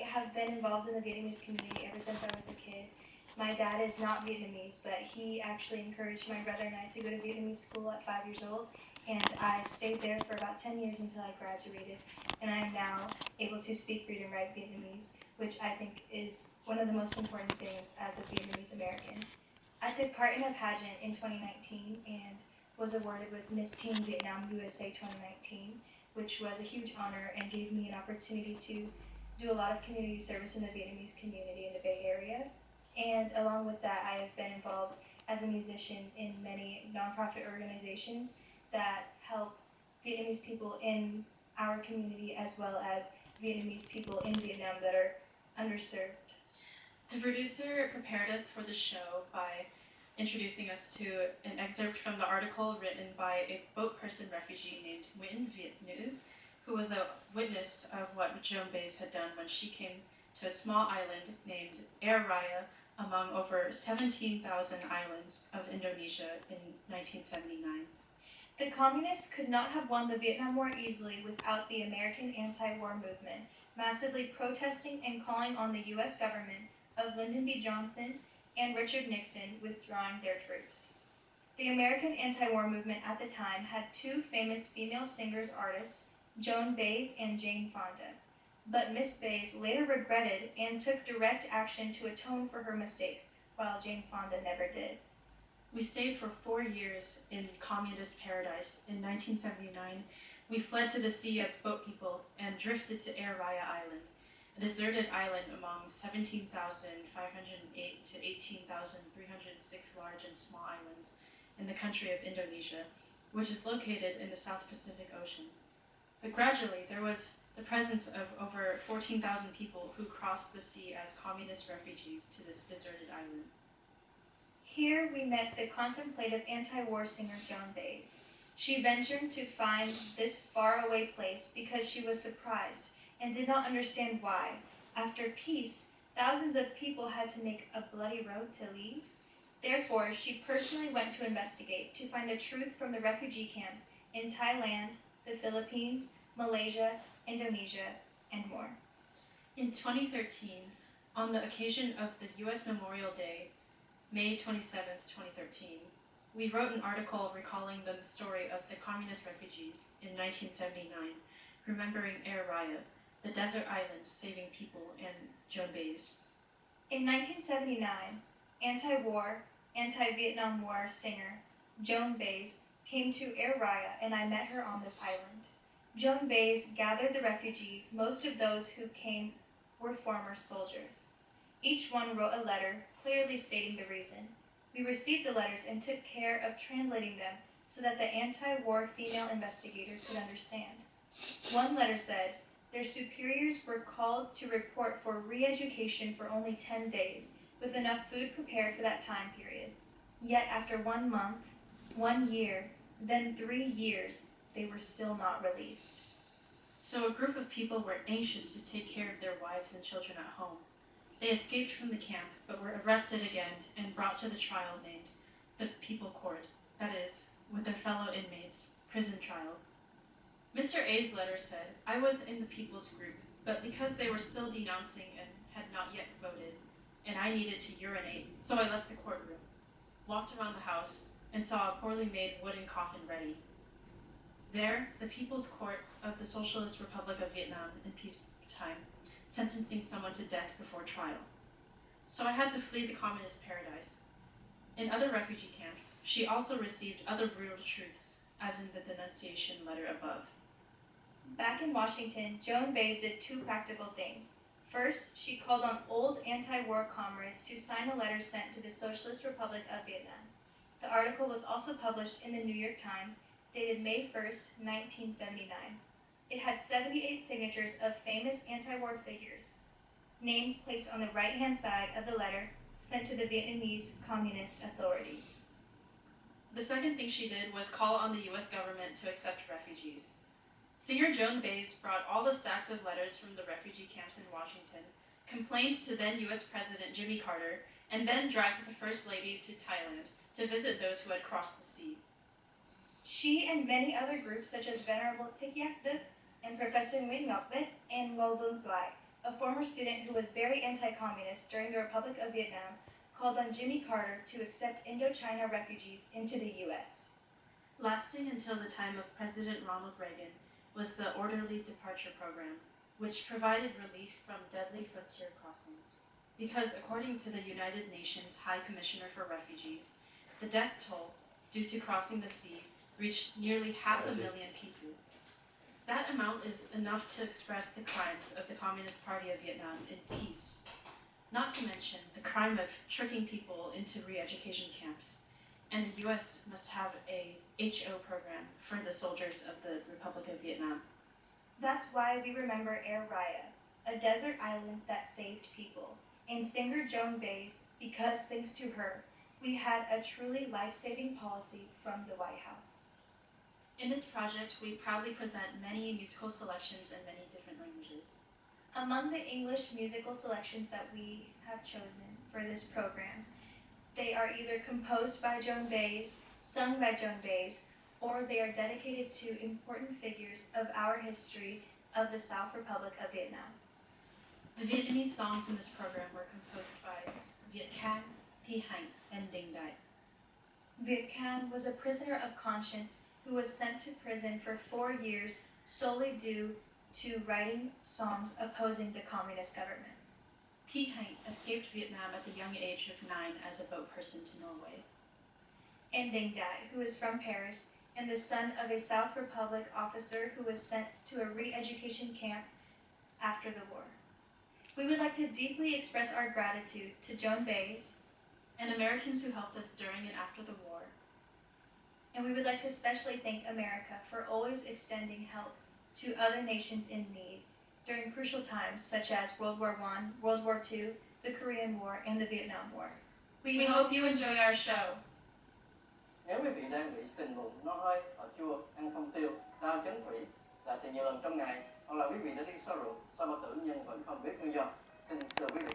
have been involved in the Vietnamese community ever since I was a kid. My dad is not Vietnamese, but he actually encouraged my brother and I to go to Vietnamese school at 5 years old, and I stayed there for about 10 years until I graduated, and I am now able to speak, read, and write Vietnamese, which I think is one of the most important things as a Vietnamese American. I took part in a pageant in 2019 and was awarded with Miss Teen Vietnam USA 2019, which was a huge honor and gave me an opportunity to do a lot of community service in the Vietnamese community in the Bay Area. And along with that, I have been involved as a musician in many nonprofit organizations that help Vietnamese people in our community as well as Vietnamese people in Vietnam that are underserved. The producer prepared us for the show by introducing us to an excerpt from the article written by a boat person refugee named Nguyen Viet New, who was a witness of what Joan Baez had done when she came to a small island named Air Raya among over 17,000 islands of Indonesia in 1979. The communists could not have won the Vietnam War easily without the American anti-war movement, massively protesting and calling on the U.S. government of Lyndon B. Johnson and Richard Nixon withdrawing their troops. The American anti-war movement at the time had two famous female singers-artists, Joan Baez and Jane Fonda. But Miss Baez later regretted and took direct action to atone for her mistakes, while Jane Fonda never did. We stayed for 4 years in communist paradise. In 1979, we fled to the sea as boat people and drifted to Air Raya Island, a deserted island among 17,508 to 18,306 large and small islands in the country of Indonesia, which is located in the South Pacific Ocean. But gradually, there was the presence of over 14,000 people who crossed the sea as communist refugees to this deserted island. Here we met the contemplative anti-war singer Joan Baez. She ventured to find this faraway place because she was surprised and did not understand why, after peace, thousands of people had to make a bloody road to leave. Therefore, she personally went to investigate to find the truth from the refugee camps in Thailand, the Philippines, Malaysia, Indonesia, and more. In 2013, on the occasion of the U.S. Memorial Day, May 27, 2013, we wrote an article recalling the story of the communist refugees in 1979, remembering Air Raya, the desert island saving people, and Joan Baez. In 1979, anti-war, anti-Vietnam War singer Joan Baez came to Air Raya and I met her on this island. Joan Baez gathered the refugees. Most of those who came were former soldiers. Each one wrote a letter clearly stating the reason. We received the letters and took care of translating them so that the anti-war female investigator could understand. One letter said, their superiors were called to report for re-education for only 10 days, with enough food prepared for that time period. Yet after 1 month, 1 year, then 3 years, they were still not released. So a group of people were anxious to take care of their wives and children at home. They escaped from the camp, but were arrested again and brought to the trial named the People Court, that is, with their fellow inmates, prison trial. Mr. A's letter said, I was in the people's group, but because they were still denouncing and had not yet voted, and I needed to urinate, so I left the courtroom, walked around the house, and saw a poorly made wooden coffin ready. There, the People's Court of the Socialist Republic of Vietnam in peacetime, sentencing someone to death before trial. So I had to flee the communist paradise. In other refugee camps, she also received other brutal truths, as in the denunciation letter above. Back in Washington, Joan Baez did 2 practical things. First, she called on old anti-war comrades to sign a letter sent to the Socialist Republic of Vietnam. The article was also published in the New York Times, dated May 1st, 1979. It had 78 signatures of famous anti-war figures, names placed on the right-hand side of the letter sent to the Vietnamese communist authorities. The second thing she did was call on the U.S. government to accept refugees. Singer Joan Baez brought all the stacks of letters from the refugee camps in Washington, complained to then U.S. President Jimmy Carter, and then dragged the First Lady to Thailand to visit those who had crossed the sea. She and many other groups such as Venerable Thich Nhat Duc and Professor Nguyen Ngoc Viet and Ngo Vung Phai a former student who was very anti-communist during the Republic of Vietnam, called on Jimmy Carter to accept Indochina refugees into the U.S. Lasting until the time of President Ronald Reagan was the Orderly Departure Program, which provided relief from deadly frontier crossings. Because according to the United Nations High Commissioner for Refugees, the death toll due to crossing the sea reached nearly 500,000 people. That amount is enough to express the crimes of the Communist Party of Vietnam in peace. Not to mention the crime of tricking people into re-education camps. And the US must have a HO program for the soldiers of the Republic of Vietnam. That's why we remember Air Raya, a desert island that saved people, and singer Joan Baez, because thanks to her, we had a truly life-saving policy from the White House. In this project, we proudly present many musical selections in many different languages. Among the English musical selections that we have chosen for this program, they are either composed by Joan Baez, sung by Joan Baez, or they are dedicated to important figures of our history of the South Republic of Vietnam. The Vietnamese songs in this program were composed by Viet Cang, Thi Hạnh, and Ding Dai. Viet Cang was a prisoner of conscience who was sent to prison for 4 years solely due to writing songs opposing the communist government. Thi Hạnh escaped Vietnam at the young age of 9 as a boat person to Norway. And Ding Dai, who is from Paris and the son of a South Republic officer who was sent to a re-education camp after the war. We would like to deeply express our gratitude to Joan Baez and Americans who helped us during and after the war. And we would like to especially thank America for always extending help to other nations in need during crucial times such as World War I, World War II, the Korean War, and the Vietnam War. We hope you enjoy our show. Nếu quý vị đang bị sình bụng, no hơi, họ chua, ăn không tiêu, đau chấn thủy, đại tiện nhiều lần trong ngày, hoặc là quý vị đã đi xo ruột, sao bao tử nhưng vẫn không biết nguyên do, xin thưa quý vị,